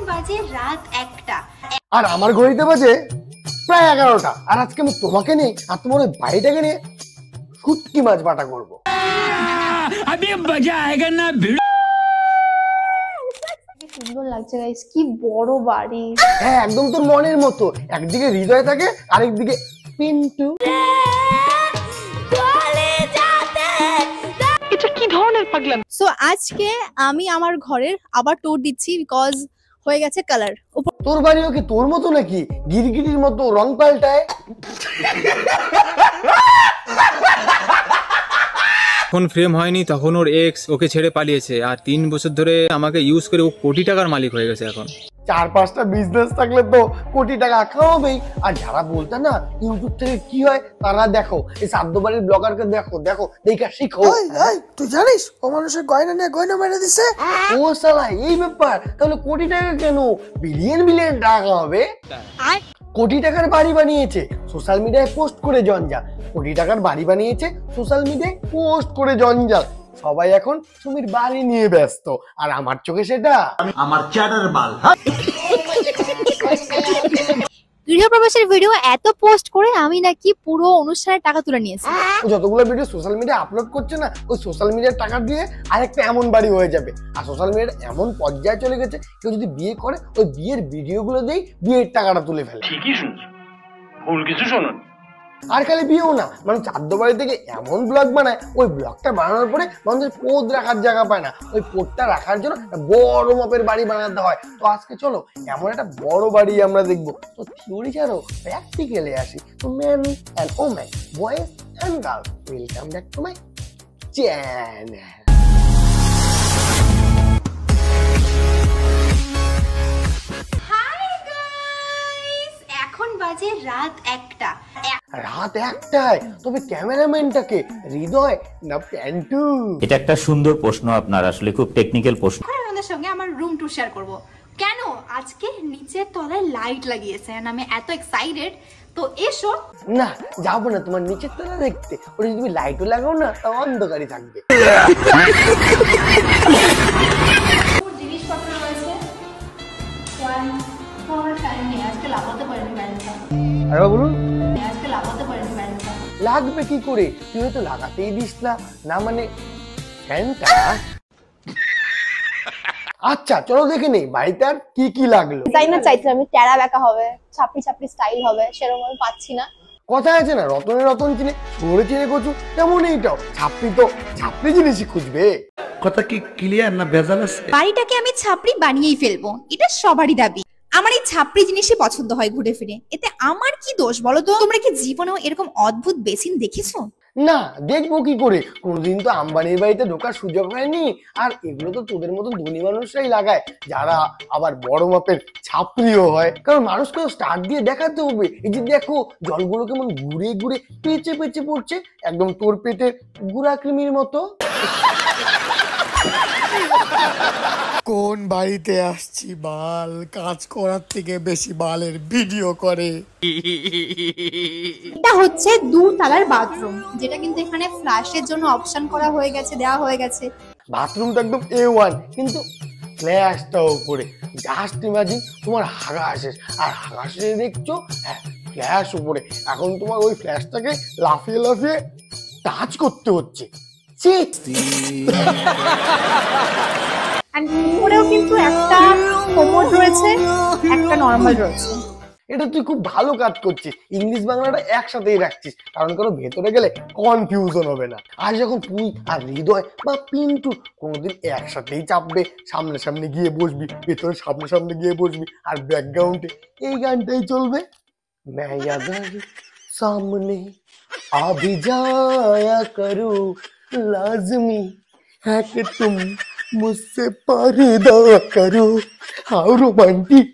বাজে রাত 1টা আর আমার ঘড়িতে বাজে প্রায় 11টা। আর আজকে আমি তোমাকে নিয়ে আর তোমার ওই বাড়িটাকে নিয়ে শুটকি মাছ বাটা করবো। সুন্দর লাগছে গাইস, কি বড় বাড়ি। হ্যাঁ একদম তোর মনের মতো, একদিকে হৃদয় থাকে আরেকদিকে পিন্টু। এটা কি ধরনের পাগলামি? সো আজকে আমি আমার ঘরের আবার ট্যুর দিচ্ছি বিকজ হয়ে গেছে কালার। তোর বাড়িও কি তোর মতো নাকি গিরগিটির মতো রং পাল্টায়? ফোন ফ্রেম হয়নি তখন ওর এক্স ওকে ছেড়ে পালিয়েছে, আর 3 বছর ধরে আমাকে ইউজ করে ও কোটি টাকার মালিক হয়ে গেছে। এখন 4-5টা বিজনেস থাকলে তো কোটি টাকা খাওয়াবেই। আর যারা বলতে না ইউটিউব থেকে কি হয় তারা দেখো, এই সাদ্দবাড়ির ব্লগারকে দেখো দেখো দেখা শিখো। তুই জানিস ও মানুষের গয়না নিয়ে গয়না মেরে দিছে? ও শালা এই ব্যাপার, তাহলে কোটি টাকা কেন? বিলিয়ন বিলিয়ন টাকা হবে। কোটি টাকার বাড়ি বানিয়েছে, সোশ্যাল মিডিয়ায় পোস্ট করে জঞ্জাল। কোটি টাকার বাড়ি বানিয়েছে, সোশ্যাল মিডিয়ায় পোস্ট করে জঞ্জাল। সবাই এখন সুমির বাড়ি নিয়ে ব্যস্ত, আর আমার চোখে সেটা আমার চ্যাটার বাল। গৃহপ্রবেশের ভিডিও এত পোস্ট করে আমি নাকি পুরো অনুষ্ঠানের টাকা তুলে নিয়েছি। যতগুলো ভিডিও সোশ্যাল মিডিয়ায় আপলোড করছে না, ওই সোশ্যাল মিডিয়ার টাকা দিয়ে আরেকটা এমন বাড়ি হয়ে যাবে। আর সোশ্যাল মিডিয়ার এমন পর্যায়ে চলে গেছে, কেউ যদি বিয়ে করে ওই বিয়ের ভিডিওগুলো দিয়েই বিয়ের টাকাটা তুলে ফেলে। ঠিকই শুনছো, ভুল কিছু শোনো। আর খালি বিয়েও না, মানে চাঁদবাড়ি থেকে এমন ব্লগ বানায়, ওই ব্লগটা বানানোর পরে মানুষের পোদ রাখার জায়গা পায় না, ওই পোদটা রাখার জন্য বড় মাপের বাড়ি বানাতে হয়। তো আজকে চলো এমন একটা বড় বাড়ি আমরা দেখবো। তো থিওরি ছাড়ো প্র্যাকটিক্যালে আসি। তো men and women, boys and girl, welcome back to my channel. এখন বাজে রাত 1টা। রাত 1টায়? তবে ক্যামেরাম্যানটাকে হৃদয় না প্যান্টু? এটা একটা সুন্দর প্রশ্ন আপনার, আসলে খুব টেকনিক্যাল প্রশ্ন। এখন আপনাদের সঙ্গে আমার রুম ট্যুর শেয়ার করব। কেন আজকে নিচের তলায় লাইট লাগিয়েছে, আমি এত এক্সাইটেড। তো এসো। না যাবো না তোমার নিচের তলা দেখতে, ওটা যদি তুমি লাইটও লাগাও না তাও অন্ধকারই থাকবে। জিনিসপত্র রয়েছে, টাইম নেই, আজকে লাগাতে পারিনি ব্যান্ডটা। আরে বলুন আজকে লাগাতে পারিনি ব্যান্ডটা। লাগবে কি করে? তুই হয়তো লাগাতেই দিস না। না মানে ফ্যানটা। আচ্ছা চলো দেখে নেই বাড়িতে আর কি কি লাগলো। ডিজাইনার চাইছিলাম, আমি টেরা বেঁকা হবে, ছাপড়ি ছাপড়ি স্টাইল হবে, সেরকম আমি পাচ্ছি না। কথা আছে না, রতনে রতন চিনে সরে চিনে কচু, তেমন এইটাও ছাপড়ি তো ছাপড়ি জিনিসই খুঁজবে। কথা কি ক্লিয়ার না ভেজাল আছে? বাড়িটাকে আমি ছাপড়ি বানিয়েই ফেলবো, এটা সবারই দাবি। আমার এই ছাপড়ি জিনিসই পছন্দ হয় ঘুরে ফিরে, এতে আমার কি দোষ বলো তো? তোমরা কি জীবনেও এরকম অদ্ভুত বেসিন দেখেছো? না দেখবো কি করে, কোনদিন তো আম্বানির বাড়িতে ঢোকার সুযোগ হয়নি। আর এগুলো তো তোদের মতো ধনী মানুষরাই লাগায়, যারা আবার বড় মাপের ছাপড়িও হয়। কারণ মানুষকে স্টার্ট দিয়ে দেখাতে হবে। এই যে দেখো জলগুলো কেমন ঘুরে ঘুরে পেঁচে পেঁচে পড়ছে, একদম তোর পেটের গুড়া কৃমির মতো। কোন বাড়িতে আসছি বাল, কাজ করার থেকে বেশি বালের ভিডিও করে। এটা হচ্ছে 2 তলার বাথরুম, যেটা কিন্তু এখানে ফ্ল্যাশের জন্য অপশন করা হয়ে গেছে, দেওয়া হয়ে গেছে। বাথরুমটা একদম A1, কিন্তু ফ্ল্যাশটা উপরে। জাস্ট ইমাজিন তোমার হাগা শেষ, আর হাগা শেষে দেখছো হ্যাঁ ফ্ল্যাশ উপরে। এখন তোমার ওই ফ্ল্যাশটাকে লাফিয়ে লাফিয়ে টাচ করতে হচ্ছে। উপরেও কিন্তু একটা কোমোড রয়েছে, একটা নরমাল রয়েছে। এটা তুই খুব ভালো কাজ করছিস, ইংলিশ বাংলাটা একসাথেই রাখছিস, কারণ কারো ভেতরে গেলে কনফিউশন হবে না। আর যখন তুই আর হৃদয় বা পিন্টু কোনোদিন একসাথেই চাপবে, সামনে সামনে গিয়ে বসবি, ভেতরে সামনে সামনে গিয়ে বসবি, আর ব্যাকগ্রাউন্ডে এই গানটাই চলবে। সামনে আভি जाया करो लाजमी है कि तुम मुझसे पर्दा करो। How romantic.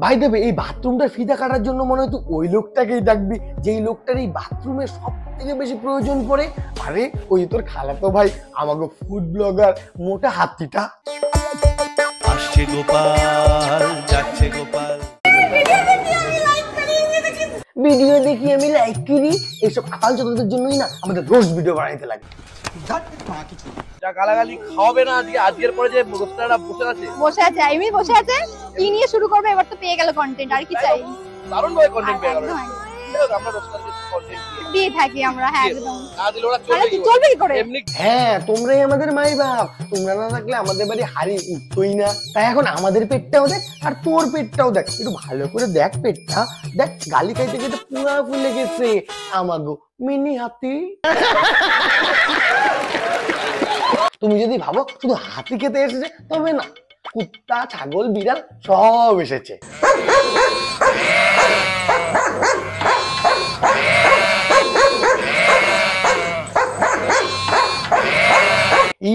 ভাই দেবে এই বাথরুমটা ফিতা কাটার জন্য মনে হয় তুই ওই লোকটাকেই ডাকবি, যেই লোকটার এই বাথরুমের সব থেকে বেশি প্রয়োজন পড়ে। আরে ওই তোর খালাতো ভাই আমাকে ফুড ব্লগার মোটা হাতিটা। আসছে গোপাল যাচ্ছে গোপাল, ভিডিও দেখি আমি লাইক করি। এইসব আকাল চতুর্থের জন্যই না আমাদের রোজ ভিডিও বানাইতে লাগে। যা গালাগালি খাওয়াবে না আজকে, আজকের পরে যে রোস্টাররা বসে আছে বসে আছে, আমি বসে আছে, কি নিয়ে শুরু করবে এবার তো পেয়ে গেল কন্টেন্ট, আর কি চাই? দারুণ ভাবে কন্টেন্ট পেয়ে গেল। একদম, আমরা রোস্টারকে কন্টেন্ট দিয়ে থাকি আমরা, হ্যাঁ একদম। না দিলে ওরা চলবে কি করে? এমনি হ্যাঁ, তোমরাই আমাদের মাই বাপ, তোমরা না থাকলে আমাদের বাড়ি হাড়ি উঠতোই না। তাই এখন আমাদের পেটটাও দেখ আর তোর পেটটাও দেখ, একটু ভালো করে দেখ পেটটা, দেখ গালি খাইতে খেতে পুরা ফুলে গেছে আমাগো মিনি হাতি। তুমি যদি ভাবো শুধু হাতি খেতে এসেছে, তবে না, কুত্তা ছাগল বিড়াল সব এসেছে।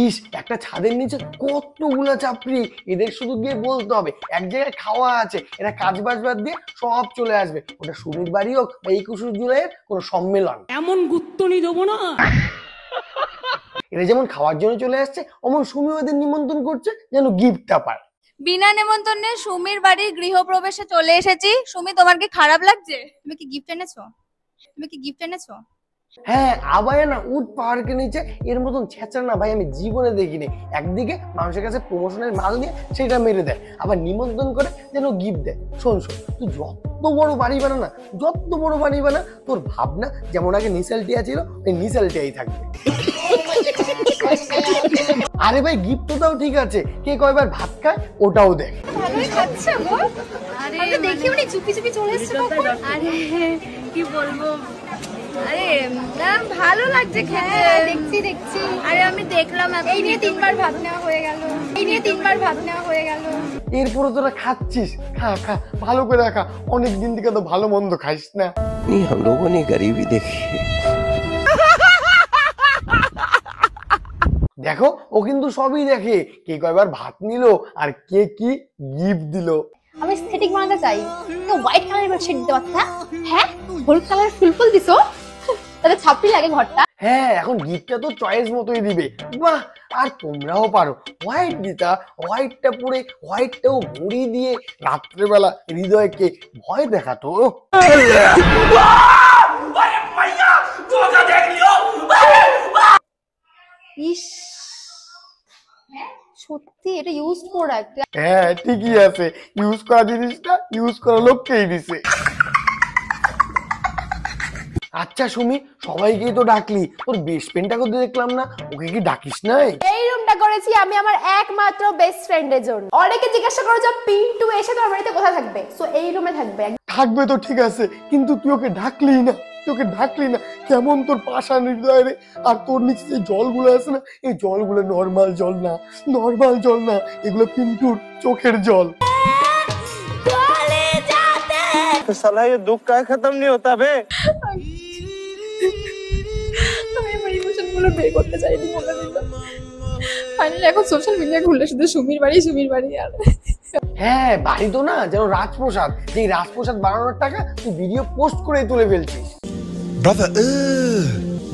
ইস, একটা ছাদের নিচে কতগুলো চাপড়ি, এদের শুধু গিয়ে বলতে হবে এক জায়গায় খাওয়া আছে, এরা কাজ বাজ বাদ দিয়ে সব চলে আসবে। ওটা সুমির বাড়ি হোক বা 21 জুলাইয়ের কোনো সম্মেলন, এমন গুত্তনি দেবো না। এরা যেমন খাওয়ার জন্য চলে আসছে, অমন সুমি ওদের নিমন্ত্রণ করছে যেন গিফটটা পায়। বিনা নেমন্তন্নে সুমির বাড়ির গৃহপ্রবেশে চলে এসেছি। সুমি, তোমার কি খারাপ লাগছে? তুমি কি গিফট এনেছো? তুমি কি গিফট এনেছো? হ্যাঁ, আবায়া না উট পাহাড়কে নিচে এর মতন ছেঁচড়া না ভাই আমি জীবনে দেখিনি। একদিকে মানুষের কাছে প্রমোশনের মাল নিয়ে সেটা মেরে দেয়, আবার নিমন্ত্রণ করে যেন গিফট দেয়। শোন শোন, তুই যত বড় বাড়ি বানা না, যত বড় বাড়ি বানা, তোর ভাবনা যেমন আগে নিসালটিয়া ছিল ওই নিসালটিয়াই থাকবে। আরে ভাই, গিফট তো তাও ঠিক আছে, কে কয়বার ভাত খায় ওটাও দেখ। ভালোই খাচ্ছে গো। আরে দেখিও নি, চুপি চুপি চলে এসেছে কখন। আরে কি বলবো, আরে না ভালো লাগছে খেতে। দেখছি। আরে আমি দেখলাম এই নিয়ে 3বার ভাত নেওয়া হয়ে গেল। এরপরে তোরা খাচ্ছিস, খা খা ভালো করে খা, অনেকদিন থেকে তো ভালো মন্দ খাইস না। हम लोगों ने गरीबी देखी। দেখো, ও কিন্তু সবই দেখে, কে কয়বার ভাত নিল আর কে কি গিফট দিল। আমি এস্থেটিক বানাতে চাই, তো হোয়াইট কালারের বেডশিট দিতে পারতা। হ্যাঁ, হলুদ কালার ফুল দিছো, তাহলে ছাপড়ি লাগে ঘরটা। হ্যাঁ, এখন গিফটটা তো চয়েস মতোই দিবে। বাহ, আর তোমরাও পারো হোয়াইট দিতা, হোয়াইটটা পরে হোয়াইটটাও ঘুরি দিয়ে রাত্রেবেলা হৃদয়কে ভয় দেখাতো। ইস, সত্যি এটা ইউজ প্রোডাক্ট। হ্যাঁ ঠিকই আছে, ইউজ করা জিনিসটা ইউজ করা লোককেই দিছে। আচ্ছা সুমি, সবাইকেই তো ডাকলি, তোর বেস্ট ফ্রেন্ডটাকে তো দেখলাম না, ওকে কি ডাকিস নাই? এই রুমটা করেছি আমি আমার একমাত্র বেস্ট ফ্রেন্ডের জন্য। অনেকে জিজ্ঞাসা করো যে পিন্টু এসে তোমার বাড়িতে কোথায় থাকবে, সো এই রুমে থাকবে। থাকবে তো ঠিক আছে, কিন্তু তুই ওকে ডাকলি না, কেমন তোর পাষাণ হৃদয় রে। আর তোর নিচে যে জলগুলো আছে না, এই জলগুলো নর্মাল জল না, এগুলো পিন্টুর চোখের জল। साला ये दुख का खत्म नहीं होता बे। আমি আমার ইমোশনগুলো বের করতে চাইনি, বলে দিলাম। ফাইনালি এখন সোশ্যাল মিডিয়া খুললে শুধু সুমির বাড়ি আর হ্যাঁ, বাড়ি তো না, যেন রাজপ্রসাদ, যেই রাজপ্রসাদ বানানোর টাকা তুই ভিডিও পোস্ট করে তুলে ফেলছিস। Brother,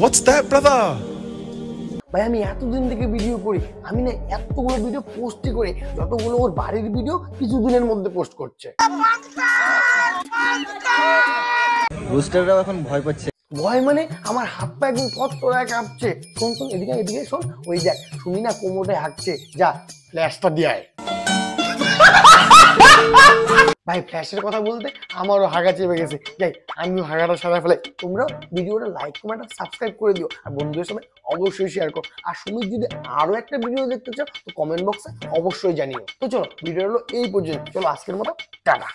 what's that, brother? ভাই আমি এতদিন থেকে ভিডিও করি, আমি না এতগুলো ভিডিও পোস্টই করে, যতগুলো ওর বাড়ির ভিডিও কিছুদিনের মধ্যে পোস্ট করছে। বুস্টাররাও এখন ভয় পাচ্ছে। ভয় মানে আমার হাত পা একদম থরথরায় কাঁপছে। শোন এদিকে শোন, ওই দেখ শুনি না কোমরে হাঁটছে, যা ফ্ল্যাশটা দিয়ে আয়। ভাই ফ্ল্যাশের কথা বলতে আমারও হাগা চেপে গেছে, যাই আমিও হাগাটা সারা ফেলাই। তোমরা ভিডিওটা লাইক কমেন্ট আর সাবস্ক্রাইব করে দিও, আর বন্ধুদের সাথে অবশ্যই শেয়ার করো। আর সুমিত যদি আরো একটা ভিডিও দেখতে চাও তো কমেন্ট বক্সে অবশ্যই জানিও। তো চলো, ভিডিও হলো এই পর্যন্ত, চলো আজকের মতো টাটা।